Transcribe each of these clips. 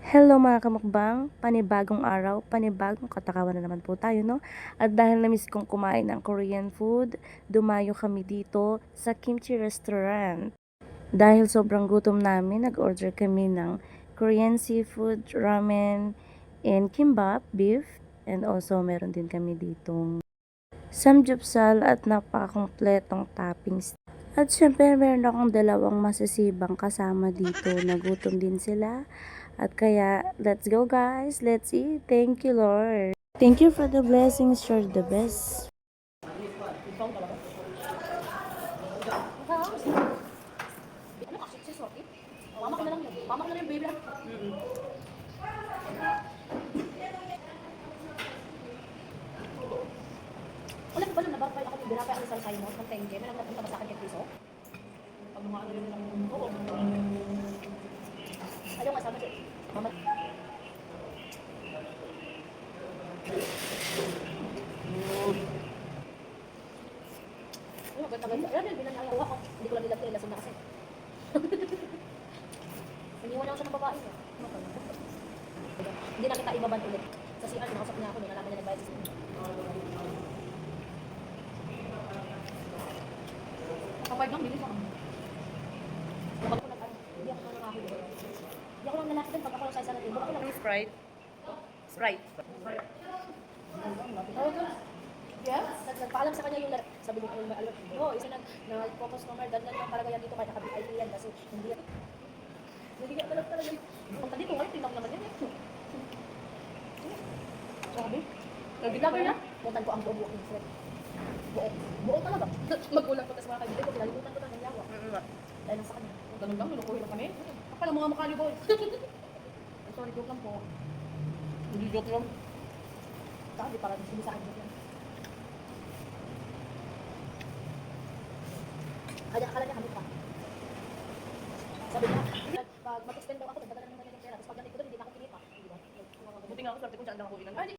Hello mga kamukbang, panibagong araw, panibagong katakawan na naman po tayo, no? At dahil na-miss kong kumain ng Korean food, dumayo kami dito sa Kimchi Restaurant. Dahil sobrang gutom namin, nag-order kami ng Korean seafood, ramen, and kimbap, beef. And also, meron din kami ditong samgyeopsal at napakakumpletong toppings. At syempre, meron akong dalawang masisibang kasama dito. Nagutom din sila. At kaya, let's go guys. Let's eat. Thank you, Lord. Thank you for the blessings. You're the best. Mama ko na lang yun. Mama ko na lang yung baby lang. Wala ko ba nung nabapay ako yung binapay ako sa Simon ng 10K? May lang napunta ba sa akin kay Piso? Pag lumaan rin lang yung oo. Ayaw nga sabi siya. Mama. Ano, ganda-ganda. Ayan, binanayaw ako. Hindi ko lang nilagay. Lasong na kasi. Iniwan ako siya ng babae. Hindi na kita ibaban ulit. Sa CR, nakasap niya ako. Nalaman niya nagbayad sa CR. Kapag lang, bilis ako. Kapag ko nag-ano, hindi ako lalaki doon. Hindi ako lang lalaki doon. Pag ako lang sa isa natin, ako lang. Sprite. Sprite. Yeah? Nagpaalam sa kanya yung sabi ko, may alam. Oo, isa nag-focus number, dad lang talaga yan dito kahit nakabit yan kasi hindi yan. Hindi ka talaga yun. Punta dito ngayon, tingnan ko naman yan eh. Sabi? Nag-vlogger na? Puntan ko ang buong walking thread. Buo. Buo talaga. Magulang ko sa mga kaibigan ko, pinalimutan ko ng yawa. Dahil sa kanya. Ganun lang, nilukuhin lang kami. Akala mga mukha niyo, boy. Sorry, joke lang po. Hindi joke lang. Sabi, parang hindi sa akin joke lang. Akala niya kami pa. Sabi niya, pag mag-extend daw ako, dagdagan naman yung pera. Tapos pag nandito doon, hindi na ako kinita. Buti nga ako, swerte ko dyan lang ako inan. Ay,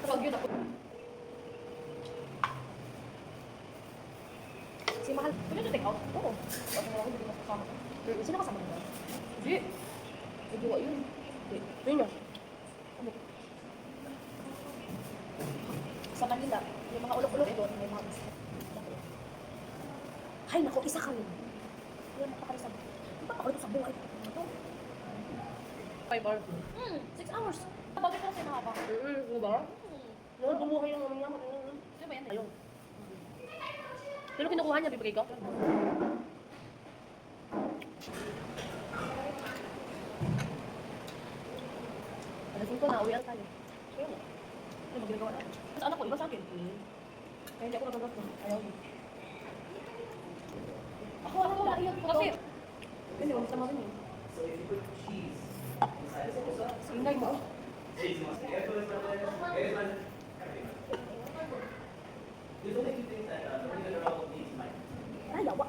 Pag yun ako. Si Mahal, pwede ito take out? Oo. Pag mo ako, hindi mo kasama ko. Sino kasama mo? hindi. Hindi ko yun. Yun nga. Ano? Sa Manila, yung mga ulok-ulok doon, may mga gusto. Hay, naku, isa ka yun. Yun, napakarisab. Di ba ako ito sa buhay? Ano to? 5 hours. 6 hours. Bakit ako sinaka? Ano ba? No, bumuhay lang naman niya. Ano ba yan? Ayun. Pero kinukuha niya, bibigay ko. Alasing ko na, uwian tayo. Ayun. Ano ba ginagawa natin? Sa anak ko, iba sa akin. Kaya hindi ako nagagat ko. Ayaw mo. Ako, ano wala, iyan ko to. Hindi, wala sama rin yun. Ingay mo. Ay, yawa.